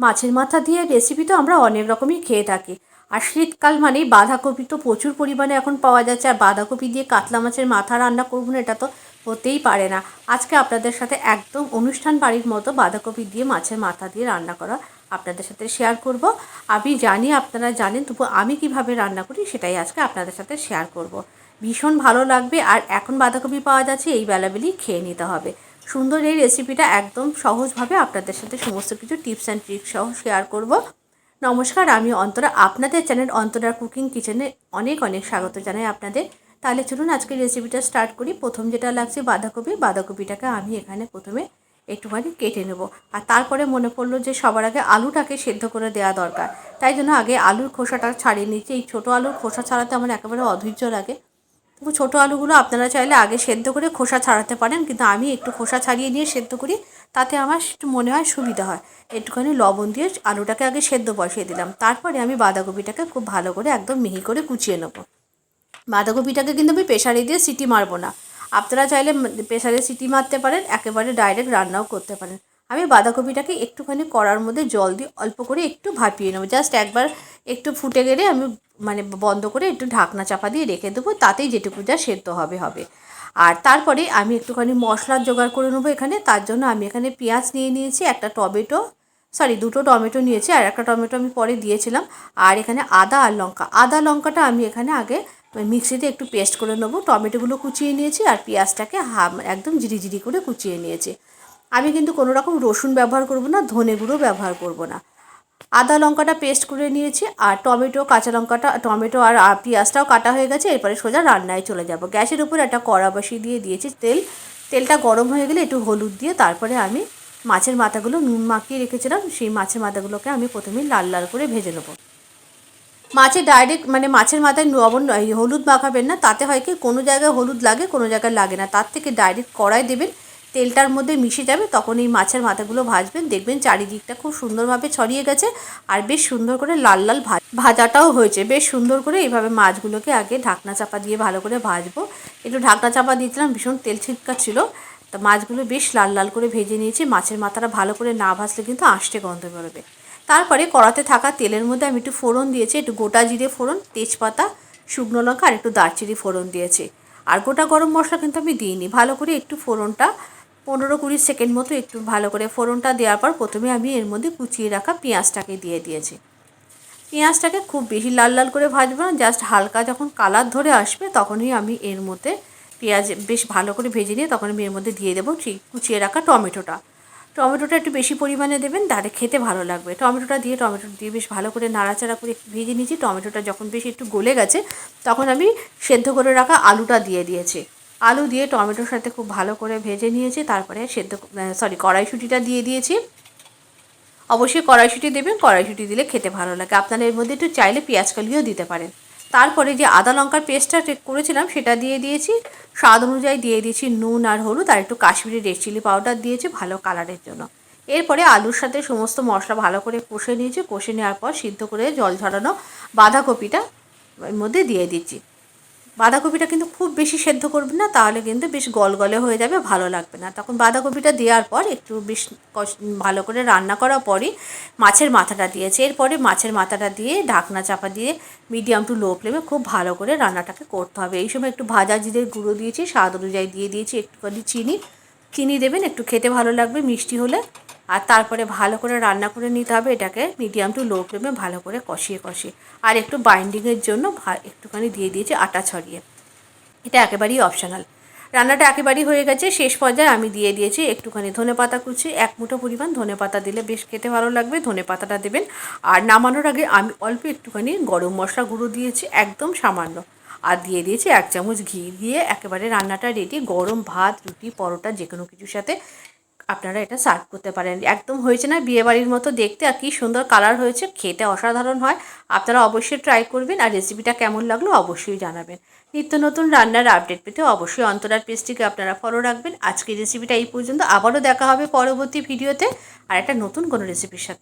মাছের মাথা দিয়ে রেসিপি তো আমরা অনেক রকমই খেয়ে থাকি। আর শীতকাল মানেই বাঁধাকপি তো প্রচুর পরিমাণে এখন পাওয়া যাচ্ছে। আর বাঁধাকপি দিয়ে কাতলা মাছের মাথা রান্না করব না, এটা তো হতেই পারে না। আজকে আপনাদের সাথে একদম অনুষ্ঠান বাড়ির মতো বাঁধাকপি দিয়ে মাছের মাথা দিয়ে রান্না করা আপনাদের সাথে শেয়ার করব। আমি জানি আপনারা জানেন, তবু আমি কিভাবে রান্না করি সেটাই আজকে আপনাদের সাথে শেয়ার করব। ভীষণ ভালো লাগবে। আর এখন বাঁধাকপি পাওয়া যাচ্ছে, এই বেলাবেলি খেয়ে নিতে হবে। সুন্দর এই রেসিপিটা একদম সহজভাবে আপনাদের সাথে সমস্ত কিছু টিপস অ্যান্ড ট্রিক্স সহ শেয়ার করব। নমস্কার, আমি অন্তরা, আপনাদের চ্যানেল অন্তরা কুকিং কিচেনে অনেক অনেক স্বাগত জানাই আপনাদের। তাহলে চলুন আজকে রেসিপিটা স্টার্ট করি। প্রথম যেটা লাগছে বাঁধাকপিটাকে আমি এখানে প্রথমে একটুখানি কেটে নেব। আর তারপরে মনে পড়লো যে সবার আগে আলুটাকে সেদ্ধ করে দেওয়া দরকার, তাই জন্য আগে আলুর খোসাটা ছাড়িয়ে নিচ্ছি। এই ছোটো আলুর খোসা ছাড়াতে আমার একেবারে অধৈর্য লাগে। তবু ছোটো আলুগুলো আপনারা চাইলে আগে সেদ্ধ করে খোসা ছাড়াতে পারেন, কিন্তু আমি একটু খোসা ছাড়িয়ে নিয়ে সেদ্ধ করি, তাতে আমার একটু মনে হয় সুবিধা হয়। একটুখানি লবণ দিয়ে আলুটাকে আগে সেদ্ধ বসিয়ে দিলাম। তারপরে আমি বাঁধাকপিটাকে খুব ভালো করে একদম মিহি করে কুচিয়ে নেব। বাঁধাকপিটাকে কিন্তু আমি প্রেসারে দিয়ে সিটি মারবো না। আপনারা চাইলে প্রেসারে সিটি মারতে পারেন, একেবারে ডাইরেক্ট রান্নাও করতে পারেন। আমি বাঁধাকপিটাকে একটুখানি কড়ার মধ্যে জল দিয়ে অল্প করে একটু ভাপিয়ে নেবো। জাস্ট একবার একটু ফুটে গেলে আমি বন্ধ করে একটু ঢাকনা চাপা দিয়ে রেখে দেবো, তাতেই যেটুকু যা সেদ্ধ হবে। আর তারপরে আমি একটুখানি মশলার জোগাড় করে নেবো এখানে। তার জন্য আমি এখানে পেঁয়াজ নিয়ে নিয়েছি, দুটো টমেটো নিয়েছি, আর একটা টমেটো আমি পরে দিয়েছিলাম। আর এখানে আদা লঙ্কাটা আমি এখানে আগে মিক্সিতে একটু পেস্ট করে নেবো। টমেটোগুলো কুচিয়ে নিয়েছি, আর পেঁয়াজটাকে একদম জিরি করে কুচিয়ে নিয়েছি। আমি কিন্তু কোনো রকম রসুন ব্যবহার করব না, ধনে গুঁড়ো ব্যবহার করব না। আদা লঙ্কাটা পেস্ট করে নিয়েছি, আর টমেটো আর পেঁয়াজটাও কাটা হয়ে গেছে। এরপরে সোজা রান্নায় চলে যাব। গ্যাসের উপর একটা কড়া বসিয়ে দিয়ে দিয়েছি তেলটা গরম হয়ে গেলে একটু হলুদ দিয়ে তারপরে আমি মাছের মাথাগুলো নুন মাখিয়ে রেখেছিলাম, সেই মাছের মাথাগুলোকে আমি প্রথমে লাল লাল করে ভেজে নেবো। মাছের মাথায় হলুদ মাখাবেন না, তাতে হয় কি কোনো জায়গায় হলুদ লাগে, কোনো জায়গায় লাগে না। তার থেকে ডাইরেক্ট কড়াই দেবেন, তেলটার মধ্যে মিশে যাবে, তখন এই মাছের মাথাগুলো ভাজবেন। দেখবেন চারিদিকটা খুব সুন্দরভাবে ছড়িয়ে গেছে, আর বেশ সুন্দর করে লাল লাল ভাজাটাও হয়েছে। বেশ সুন্দর করে এইভাবে মাছগুলোকে আগে ঢাকনা চাপা দিয়ে ভালো করে ভাজবো। একটু ঢাকনা চাপা দিয়েছিলাম, ভীষণ তেল ছিটকাচ্ছিল। তা মাছগুলো বেশ লাল লাল করে ভেজে নিয়েছি। মাছের মাথাটা ভালো করে না ভাজলে কিন্তু আষ্টে গন্ধ বেরোবে। তারপরে কড়াতে থাকা তেলের মধ্যে আমি একটু ফোড়ন দিয়েছি, একটু গোটা জিরে ফোড়ন, তেজপাতা, শুকনো লঙ্কা আর একটু দারচিনি ফোড়ন দিয়েছি। আর গোটা গরম মশলা কিন্তু আমি দিইনি। ভালো করে একটু ফোড়নটা 15-20 সেকেন্ড মতো একটু ভালো করে ফোড়নটা দেওয়ার পর প্রথমে আমি এর মধ্যে কুচিয়ে রাখা পেঁয়াজটাকে দিয়ে দিয়েছি। পেঁয়াজটাকে খুব বেশি লাল লাল করে ভাজবো না, জাস্ট হালকা যখন কালার ধরে আসবে তখনই আমি এর মধ্যে পেঁয়াজ বেশ ভালো করে ভেজে নিয়ে তখন আমি এর মধ্যে দিয়ে দেবো কুচিয়ে রাখা টমেটোটা একটু বেশি পরিমাণে দেবেন, তাহলে খেতে ভালো লাগবে। টমেটো দিয়ে বেশ ভালো করে নাড়াচাড়া করে একটু ভেজে নিয়েছি। টমেটোটা যখন বেশি একটু গলে গেছে তখন আমি সেদ্ধ করে রাখা আলুটা দিয়ে দিয়েছি। আলু দিয়ে টমেটোর সাথে খুব ভালো করে ভেজে নিয়েছি। তারপরে কড়াইশুঁটিটা দিয়ে দিয়েছি। অবশ্যই কড়াইশুঁটি দেবেন, কড়াইশুঁটি দিলে খেতে ভালো লাগে। আপনারা এর মধ্যে একটু চাইলে পেঁয়াজ কালিও দিতে পারেন। তারপরে যে আদা লঙ্কার পেস্টটা করেছিলাম সেটা দিয়ে দিয়েছি। স্বাদ অনুযায়ী দিয়ে দিয়েছি নুন আর হলুদ, আর একটু কাশ্মীরি রেড চিলি পাউডার দিয়েছি ভালো কালারের জন্য। এরপরে আলুর সাথে সমস্ত মশলা ভালো করে কষে নিয়েছি। কষে নেওয়ার পর সিদ্ধ করে জল ঝরানো বাঁধাকপিটা এর মধ্যে দিয়ে দিচ্ছি। বাঁধাকপিটা কিন্তু খুব বেশি সেদ্ধ করবেন না, তাহলে কিন্তু বেশ গলগলে হয়ে যাবে, ভালো লাগবে না। তখন বাঁধাকপিটা দেওয়ার পর একটু বেশ ভালো করে রান্না করার পরই মাছের মাথাটা দিয়েছে। এরপরে মাছের মাথাটা দিয়ে ঢাকনা চাপা দিয়ে মিডিয়াম টু লো ফ্লেমে খুব ভালো করে রান্নাটাকে করতে হবে। এই সময় একটু ভাজা জিরের গুঁড়ো দিয়েছি, স্বাদ অনুযায়ী দিয়ে দিয়েছি একটুখানি চিনি দেবেন, একটু খেতে ভালো লাগবে মিষ্টি হলে। আর তারপরে ভালো করে রান্না করে নিতে হবে এটাকে মিডিয়াম টু লো ফ্লেমে ভালো করে কষিয়ে আর একটু বাইন্ডিংয়ের জন্য একটুখানি দিয়ে দিয়েছি আটা ছড়িয়ে। এটা একেবারেই অপশনাল। রান্নাটা একেবারেই হয়ে গেছে। শেষ পর্যায়ে আমি দিয়ে দিয়েছি একটুখানি ধনেপাতা কুচি, 1 মুঠো পরিমাণ ধনেপাতা দিলে বেশ খেতে ভালো লাগবে, ধনেপাতাটা দেবেন। আর নামানোর আগে আমি অল্প একটুখানি গরম মশলা গুঁড়ো দিয়েছি, একদম সামান্য। আর দিয়ে দিয়েছি 1 চামচ ঘি। দিয়ে একেবারে রান্নাটা রেডি। গরম ভাত, রুটি, পরোটা যে কোনো কিছুর সাথে আপনারা এটা সার্ভ করতে পারেন। একদম হয়েছে না বিয়েবাড়ির মতো দেখতে, আর কি সুন্দর কালার হয়েছে, খেতে অসাধারণ হয়। আপনারা অবশ্যই ট্রাই করবেন, আর রেসিপিটা কেমন লাগলো অবশ্যই জানাবেন। নিত্য নতুন রান্নার আপডেট পেতে অবশ্যই অন্তরার পেজটিকে আপনারা ফলো রাখবেন। আজকের রেসিপিটা এই পর্যন্ত। আবারও দেখা হবে পরবর্তী ভিডিওতে আর একটা নতুন কোনো রেসিপির সাথে।